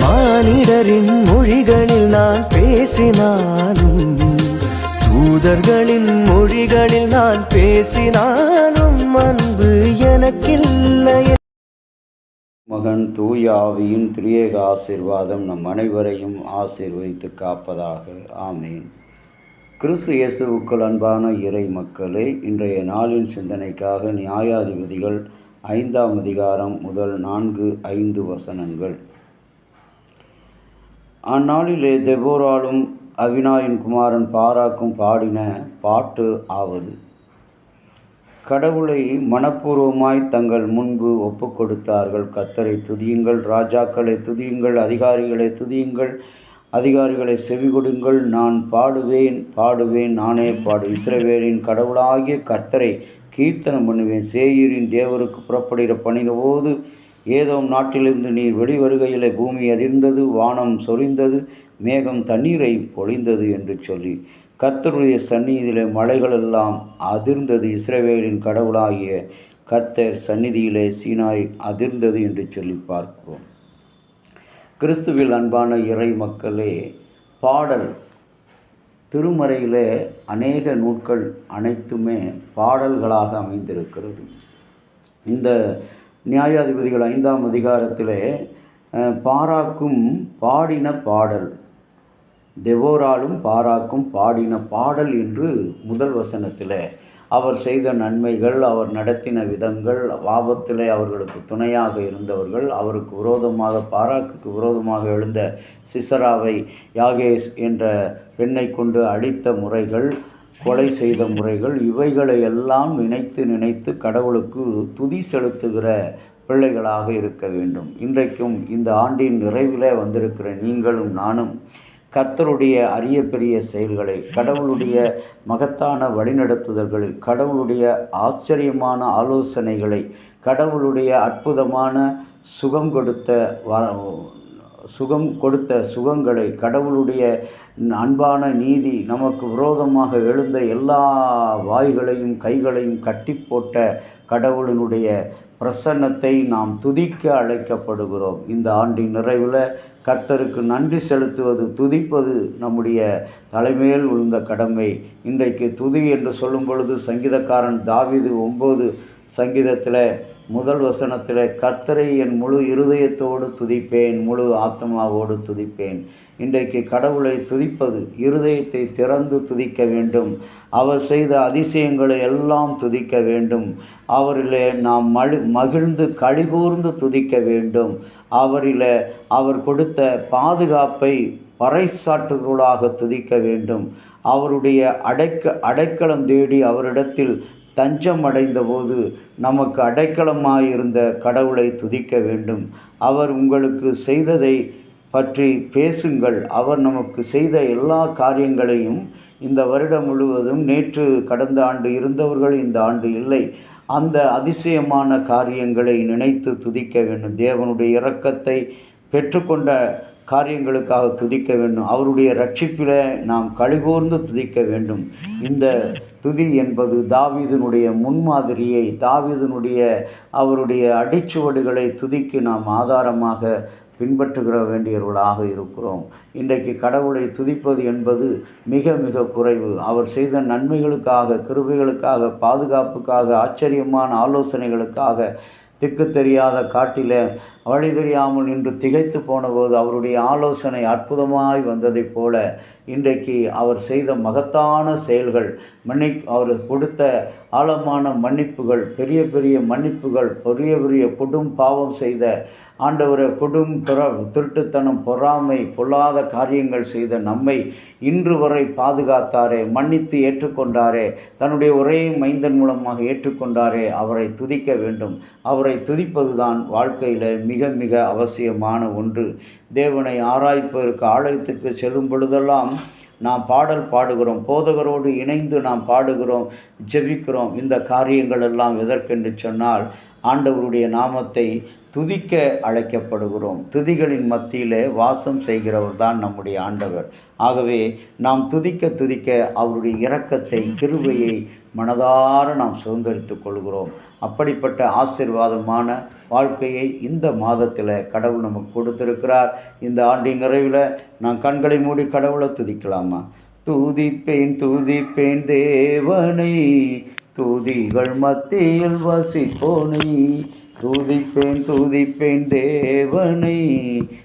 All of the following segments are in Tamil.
மானிடரின் மொழிகளில் நான் பேசினாலும், தூதர்களின் மொழிகளில் நான் பேசினாலும் அன்பு எனக்கில்லை. மகன் தூய ஆவியின் திரியேக ஆசீர்வாதம் நம் அனைவரையும் ஆசீர்வதித்து காப்பதாக. ஆமேன். கிறிஸ்து இயேசுவுக்குள் அன்பான இறை மக்களே, இன்றைய நாளின் சிந்தனைக்காக நியாயாதிபதிகள் 5ஆம் அதிகாரம் முதல் 4-5 வசனங்கள். அந்நாளிலே தெபோராலும் அவினாயின் குமாரன் பாராக்கும் பாடின பாட்டு ஆவது: கடவுளை மனப்பூர்வமாய் தங்கள் முன்பு ஒப்பு கொடுத்தார்கள். கர்த்தரை துதியுங்கள், ராஜாக்களை துதியுங்கள், அதிகாரிகளை துதியுங்கள், அதிகாரிகளை செவிகொடுங்கள். நான் பாடுவேன் பாடுவேன், நானே பாடு. இஸ்ரவேலின் கடவுளாகிய கர்த்தரை கீர்த்தனம் பண்ணுவேன். சேயீரின் தேவருக்கு புறப்படுகிற பணினபோது ஏதோம் நாட்டிலிருந்து நீர் வெளிவருகையிலே பூமி அதிர்ந்தது, வானம் சொரிந்தது, மேகம் தண்ணீரை பொழிந்தது என்று சொல்லி கர்த்தருடைய சந்நிதியிலே மலைகளெல்லாம் அதிர்ந்தது. இஸ்ரவேலின் கடவுளாகிய கர்த்தர் சந்நிதியிலே சீனாய் அதிர்ந்தது என்று சொல்லி பார்க்கிறோம். கிறிஸ்துவில் அன்பான இறை மக்களே, பாடல் திருமறையிலே அநேக நூட்கள் அனைத்துமே பாடல்களாக அமைந்திருக்கிறது. இந்த நியாயாதிபதிகள் 5ஆம் அதிகாரத்திலே பாராக்கும் பாடின பாடல், தெபோராலும் பாராக்கும் பாடின பாடல் என்று முதல் வசனத்தில் அவர் செய்த நன்மைகள், அவர் நடத்தின விதங்கள், ஆபத்திலே அவர்களுக்கு துணையாக இருந்தவர்கள், அவருக்கு விரோதமாக பாராக்குக்கு விரோதமாக எழுந்த சிசராவை யாகேஸ் என்ற பெண்ணை கொண்டு அழித்த முறைகள், கொலை செய்த முறைகள், இவைகளை எல்லாம் நினைத்து கடவுளுக்கு துதி செலுத்துகிற பிள்ளைகளாக இருக்க வேண்டும். இன்றைக்கும் இந்த ஆண்டின் நிறைவிலே வந்திருக்கிற நீங்களும் நானும் கர்த்தருடைய அரிய பெரிய செயல்களை, கடவுளுடைய மகத்தான வழிநடத்துதல்களை, கடவுளுடைய ஆச்சரியமான ஆலோசனைகளை, கடவுளுடைய அற்புதமான சுகம் கொடுத்த சுகங்களை, கடவுளுடைய அன்பான நீதி, நமக்கு விரோதமாக எழுந்த எல்லா வாய்களையும் கைகளையும் கட்டி போட்ட கடவுளினுடைய பிரசன்னத்தை நாம் துதிக்க அழைக்கப்படுகிறோம். இந்த ஆண்டின் நிறைவில் கர்த்தருக்கு நன்றி செலுத்துவது, துதிப்பது நம்முடைய தலைமையில் விழுந்த கடமை. இன்றைக்கு துதி என்று சொல்லும் பொழுது சங்கீதக்காரன் தாவீது 9 சங்கீதத்தில் முதல் வசனத்தில் கர்த்தரை என் முழு இருதயத்தோடு துதிப்பேன், முழு ஆத்மாவோடு துதிப்பேன். இன்றைக்கு கடவுளை துதிப்பது, இருதயத்தை திறந்து துதிக்க வேண்டும். அவர் செய்த அதிசயங்களை எல்லாம் துதிக்க வேண்டும். அவரிலே நாம் மகிழ்ந்து களிகூர்ந்து துதிக்க வேண்டும். அவரில் அவர் கொடுத்த பாதுகாப்பை பறைசாற்றுகளாக துதிக்க வேண்டும். அவருடைய அடைக்கலம் தேடி அவரிடத்தில் தஞ்சம் அடைந்தபோது நமக்கு அடைக்கலமாயிருந்த கடவுளை துதிக்க வேண்டும். அவர் உங்களுக்கு செய்ததை பற்றி பேசுங்கள். அவர் நமக்கு செய்த எல்லா காரியங்களையும் இந்த வருடம் முழுவதும், நேற்று கடந்த ஆண்டு இருந்தவர்கள் இந்த ஆண்டு இல்லை, அந்த அதிசயமான காரியங்களை நினைத்து துதிக்க வேண்டும். தேவனுடைய இரக்கத்தை பெற்றுக்கொண்ட காரியங்களுக்காக துதிக்க வேண்டும். அவருடைய ரட்சிப்பில் நாம் களிகூர்ந்து துதிக்க வேண்டும். இந்த துதி என்பது தாவீதினுடைய முன்மாதிரியை, அவருடைய அடிச்சுவடுகளை துதிக்கு நாம் ஆதாரமாக பின்பற்றுகிற வேண்டியவர்களாக இருக்கிறோம். இன்றைக்கு கடவுளை துதிப்பது என்பது மிக மிக குறைவு. அவர் செய்த நன்மைகளுக்காக, கிருபைகளுக்காக, பாதுகாப்புக்காக, ஆச்சரியமான ஆலோசனைகளுக்காக, திக்கு தெரியாத காட்டில் வழி தெரியாமல் நின்று திகைத்து போனபோது அவருடைய ஆலோசனை அற்புதமாய் வந்ததைப் போல இன்றைக்கு அவர் செய்த மகத்தான செயல்கள், அவர் கொடுத்த ஆழமான மன்னிப்புகள், பெரிய பெரிய மன்னிப்புகள், பெரிய பெரிய கொடும் பாவம் செய்த ஆண்டவரை, திருட்டுத்தனம், பொறாமை, பொல்லாத காரியங்கள் செய்த நம்மை இன்று வரை பாதுகாத்தாரே, மன்னித்து ஏற்றுக்கொண்டாரே, தன்னுடைய ஒரே மைந்தன் மூலமாக ஏற்றுக்கொண்டாரே, அவரை துதிக்க வேண்டும். அவரை துதிப்பதுதான் வாழ்க்கையில் மிக மிக அவசியமான ஒன்று. தேவனை ஆராய்ப்பதற்கு ஆலயத்துக்கு செல்லும் பொழுதெல்லாம் நாம் பாடல் பாடுகிறோம், போதகரோடு இணைந்து நாம் பாடுகிறோம், ஜெபிக்கிறோம். இந்த காரியங்கள் எல்லாம் எதற்கென்று சொன்னால் ஆண்டவருடைய நாமத்தை துதிக்க அழைக்கப்படுகிறோம். துதிகளின் மத்தியிலே வாசம் செய்கிறவர் தான் நம்முடைய ஆண்டவர். ஆகவே நாம் துதிக்க துதிக்க அவருடைய இரக்கத்தை, கிருபையை மனதார நாம் சுதந்தரித்துக் கொள்கிறோம். அப்படிப்பட்ட ஆசீர்வாதமான வாழ்க்கையை இந்த மாதத்தில் கடவுள் நமக்கு கொடுத்திருக்கிறார். இந்த ஆண்டின் நிறைவில் நான் கண்களை மூடி கடவுளை துதிக்கலாமா? துதிப்பேன் துதிப்பேன் தேவனை, துதிகள் மத்தியில் வசிப்போனை. துதிப்பேன் துதிப்பேன் தேவனை,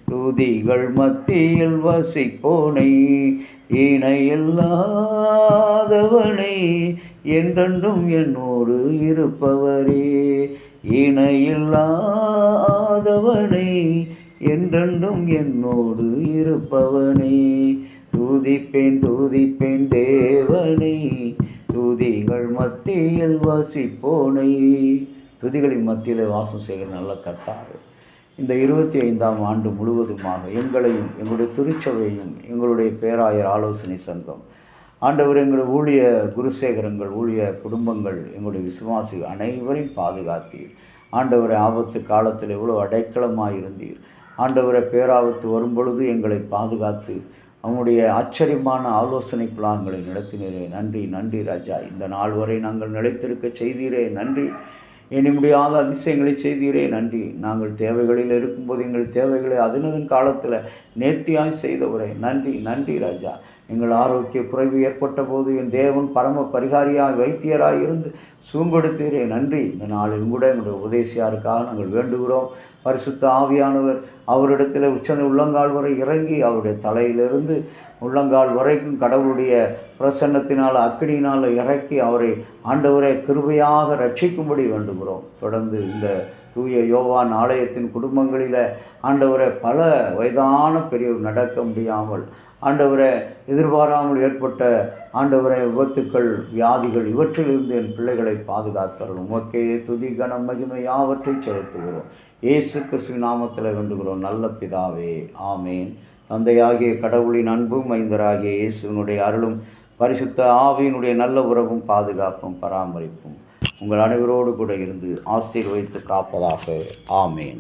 துதிகள் மத்தியில் வசிப்போனை. இணையில்லாதவனை, என்றென்றும் என்னோடு இருப்பவரே. இணையில்லாதவனை, என்றென்றும் என்னோடு இருப்பவனே. துதிப்பேன் துதிப்பேன் தேவனை, துதிகள் மத்தியில் வசிப்போனை. துதிகளின் மத்தியில் வாசம் செய்கிற நல்ல கர்த்தாவே, இந்த 25ஆம் ஆண்டு முழுவதுமாக எங்களையும் எங்களுடைய திருச்சபையும் எங்களுடைய பேராயர் ஆலோசனை சங்கம் ஆண்டவர், எங்களுடைய ஊழிய குருசேகரங்கள், ஊழிய குடும்பங்கள், எங்களுடைய விசுவாசிகள் அனைவரையும் பாதுகாத்தீர். ஆண்டவரை ஆபத்து காலத்தில் எவ்வளோ அடைக்கலமாக இருந்தீர். ஆண்டவரை பேராபத்து வரும்பொழுது எங்களை பாதுகாத்து அவனுடைய ஆச்சரியமான ஆலோசனைக்குள்ளாக எங்களை நடத்தினீரே. நன்றி நன்றி ராஜா. இந்த நாள் வரை நாங்கள் நிலைத்திருக்க செய்தீரே நன்றி. எண்ணி முடியாத அதிசயங்களை செய்தீரே நன்றி. நாங்கள் தேவைகளில் இருக்கும்போது எங்கள் தேவைகளை அதனதன் காலத்தில் நேர்த்தியாய் செய்தவரே நன்றி நன்றி ராஜா. எங்கள் ஆரோக்கிய குறைவு ஏற்பட்ட போது என் தேவன் பரம பரிகாரியாய் வைத்தியராய் இருந்து சுகங்கொடுத்தீரே நன்றி. இந்த நாளிலும் கூட எங்களுடைய உபதேசியாருக்காக நாங்கள் வேண்டுகிறோம். பரிசுத்த ஆவியானவர் அவரிடத்தில் உச்சந்த உள்ளங்கால் வரை இறங்கி அவருடைய தலையிலிருந்து உள்ளங்கால் வரைக்கும் கடவுளுடைய பிரசன்னத்தினால் அக்கினியினால் இறக்கி அவரை ஆண்டவரை கிருபையாக ரட்சிக்கும்படி வேண்டுகிறோம். தொடர்ந்து இந்த தூய யோவான் ஆலயத்தின் குடும்பங்களில் ஆண்டவரை பல வயதான பெரியவர் நடக்க முடியாமல், ஆண்டவரை எதிர்பாராமல் ஏற்பட்ட ஆண்டவரை விபத்துக்கள், வியாதிகள், இவற்றிலிருந்து என் பிள்ளைகளை பாதுகாத்தரும். உமக்கே துதி கனம் மகிமை யாவற்றை செலுத்துகிறோம். இயேசு கிறிஸ்துவின் நாமத்தில் வேண்டுகிறோம் நல்ல பிதாவே, ஆமேன். தந்தையாகிய கடவுளின் அன்பும் மைந்தராகிய இயேசுவினுடைய அருளும் பரிசுத்த ஆவியினுடைய நல்ல உறவும் பாதுகாப்பும் பராமரிப்பும் உங்கள் அனைவரோடு கூட இருந்து ஆசீர்வதித்து காப்பதாக. ஆமேன்.